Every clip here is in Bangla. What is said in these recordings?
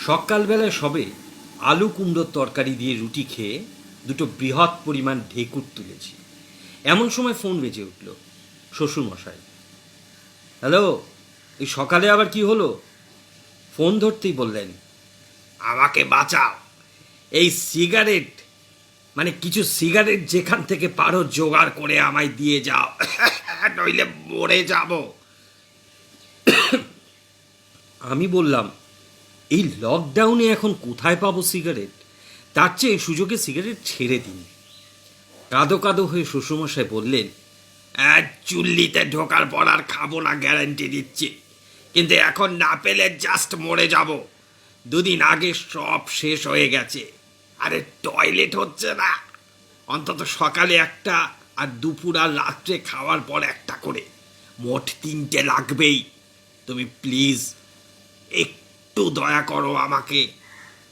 সকালবেলায় সবে আলু কুমড়োর তরকারি দিয়ে রুটি খেয়ে দুটো বৃহৎ পরিমাণ ঢেকুর তুলেছি। এমন সময় ফোন বেজে উঠল। শ্বশুরমশাই। হ্যালো, এই সকালে আবার কি হলো? ফোন ধরতেই বললেন, আমাকে বাঁচাও। এই সিগারেট, মানে কিছু সিগারেট যেখান থেকে পারো জোগাড় করে আমায় দিয়ে যাও, নইলে মরে যাব। আমি বললাম, এই লকডাউনে এখন কোথায় পাবো সিগারেট? তার চেয়ে সুযোগে সিগারেট ছেড়ে দিন। কাঁদো কাঁদো হয়ে শ্বশুরমশাই বললেন, চুল্লিতে ঢোকার পর আর খাবো না, গ্যারান্টি দিচ্ছি, কিন্তু এখন না পেলে জাস্ট মরে যাব। দুদিন আগে সব শেষ হয়ে গেছে। আরে টয়লেট হচ্ছে না, অন্তত সকালে একটা, আর দুপুর আর রাত্রে খাওয়ার পর একটা করে, মোট 3টে লাগবেই। তুমি প্লিজ একটু দয়া করো আমাকে।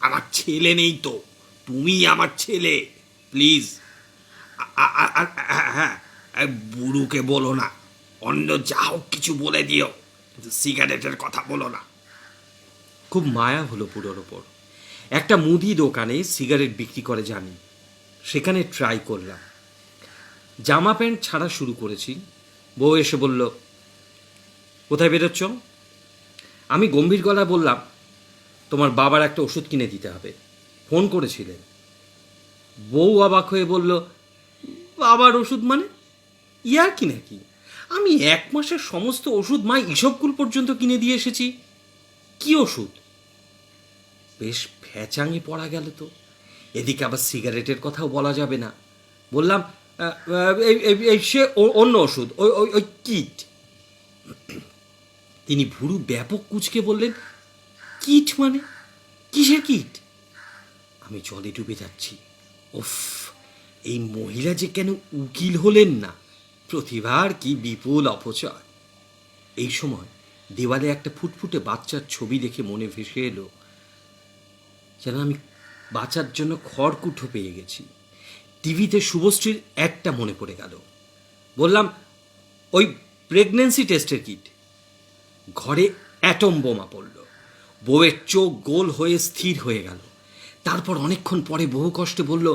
আমার ছেলে নেই তো, তুমি আমার ছেলে, প্লিজ। হ্যাঁ, বুড়ুকে বলো না, অন্য যা হোক কিছু বলে দিও, কিন্তু সিগারেটের কথা বলো না। খুব মায়া হলো বুড়োর ওপর। একটা মুদি দোকানে সিগারেট বিক্রি করে জানি, সেখানে ট্রাই করলাম। জামা প্যান্ট ছাড়া শুরু করেছি। বউ এসে বলল, কোথায় বেরোচ্ছ? আমি গম্ভীর গলায় বললাম, তোমার বাবার একটা ওষুধ কিনে দিতে হবে, ফোন করেছিলেন। বউ অবাক হয়ে বলল, বাবার ওষুধ মানে? ইয়ার কি নাকি? আমি 1 মাসের সমস্ত ওষুধ মা ইসবগুল পর্যন্ত কিনে দিয়ে এসেছি। কি ওষুধ? বেশ ফ্যাচাঙে পড়া গেল তো। এদিকে আবার সিগারেটের কথাও বলা যাবে না। বললাম, সে অন্য ওষুধ, ওই ওই ওই কিট। তিনি ভুরু ব্যাপক কুঁচকে বললেন, কিট মানে? কিসের কিট? আমি জলে ডুবে যাচ্ছি। উফ, এই মহিলা যে কেন উকিল হলেন না! প্রতিভার কি বিপুল অপচয়! এই সময় দেওয়ালে একটা ফুটফুটে বাচ্চার ছবি দেখে মনে ভেসে এলো যেন আমি বাঁচার জন্য খড়কুটো পেয়ে গেছি। টিভিতে শুভশ্রীর একটা মনে পড়ে গেল। বললাম, ওই প্রেগন্যান্সি টেস্টের কিট। ঘরে অ্যাটম বোমা পড়ল। বউয়ের চোখ গোল হয়ে স্থির হয়ে গেল। তারপর অনেকক্ষণ পরে বহু কষ্টে বলল,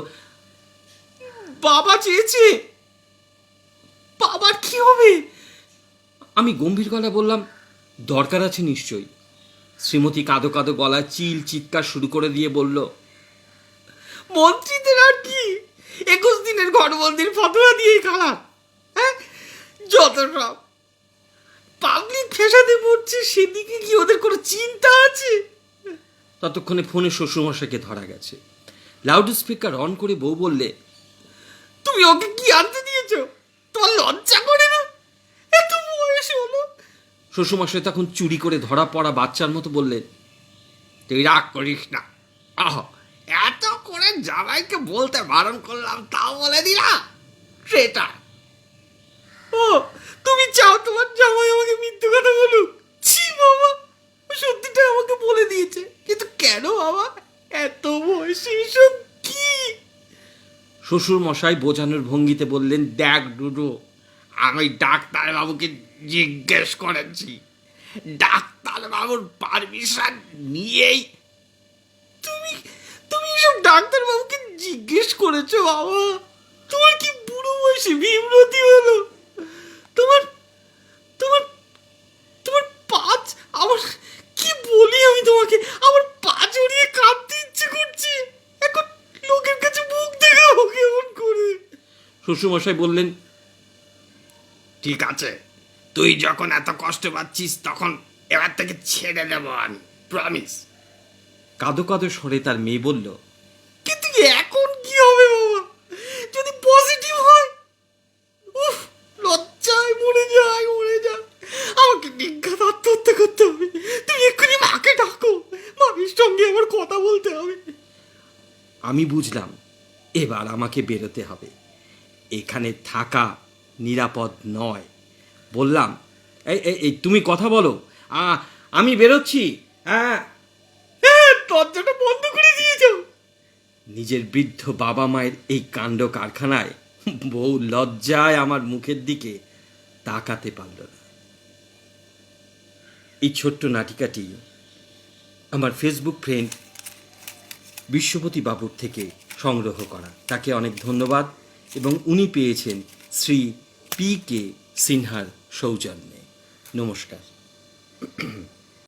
বাবা চেয়েছে, বাবার কি হবে? আমি গম্ভীর গলা বললাম, দরকার আছে নিশ্চয়ই। শ্রীমতী কাঁদো কাঁদো গলায় চিৎকার শুরু করে দিয়ে বলল, মন্ত্রীদের আর কি, 21 দিনের ঘরবন্দির ফতোয়া দিয়েই খারাপ। হ্যাঁ, যত সব পাবলিক ফেসাদে পড়ছে, সেদিকে কি ওদের কোনো চিন্তা আছে? ততক্ষণে ফোনে শ্বশুরমশাইকে ধরা গেছে। লাউড স্পিকার অন করে বউ বললে, তুমি ওকে কি আনতে দিয়েছ? তোমার লজ্জা করে না? এত বয়স হলো। শ্বশুরমশাই তখন চুরি করে ধরা পড়া বাচ্চার মতো বললেন, তুই রাগ করিস না। আহ, এত করে জামাইকে বলতে বারণ করলাম, তাও বলে দিলা সেটা? ও, তুমি চাও তোমার জামাই আমাকে মিথ্যে কথা বলুক? ছি বাবা, সত্যিটা আমাকে বলে দিয়েছে, কিন্তু কেন বাবা? এত বয়সে এসব কি? শ্বশুর মশাই বোঝানোর ভঙ্গিতে বললেন, দেখ ডুডু, আমি ডাক্তার বাবুকে জিজ্ঞেস করেছি, ডাক্তার বাবুর পারমিশন নিয়েই। তুমি তুমি এসব ডাক্তার বাবুকে জিজ্ঞেস করেছো বাবা? তোমার কি বুড়ো বয়সে বিব্রতি হলো? তোমার তোমার তোমার পাঁচ, আমার কি বলি আমি তোমাকে, আমার পা জড়িয়ে কাঁদতে ইচ্ছে করছে। এখন লোকের কাছে মুখ দেখাবো কেমন করে? শ্বশুরমশাই বললেন, ঠিক আছে, তুই যখন এত কষ্ট পাচ্ছিস, তখন এবার থেকে ছেড়ে দেবো আমি, প্রমিস। কাঁদো কাঁদো স্বরে তার মেয়ে বলল, কিন্তু এখন কি হবে বাবা, যদি পজিটিভ হয়? উফ, লজ্জায় মরে যায়। আমাকে নিজ্ঞাত আত্মহত্যা করতে হবে। তুমি এক্ষুনি মাকে ডাকো, মামির সঙ্গে আমার কথা বলতে হবে। আমি বুঝলাম এবার আমাকে বেরোতে হবে, এখানে থাকা নিরাপদ নয়। বললাম, এই তুমি কথা বলো, আমি বেরোচ্ছি। হ্যাঁ, দরজাটা বন্ধ করে দিয়েছ। নিজের বৃদ্ধ বাবা মায়ের এই কাণ্ড কারখানায় বউ লজ্জায় আমার মুখের দিকে তাকাতে পারল না। এই ছোট্ট নাটিকাটি আমার ফেসবুক ফ্রেন্ড বিশ্বপতি বাবুর থেকে সংগ্রহ করা। তাকে অনেক ধন্যবাদ, এবং উনি পেয়েছেন শ্রী পি কে সিনহার সৌজন্যে। নমস্কার।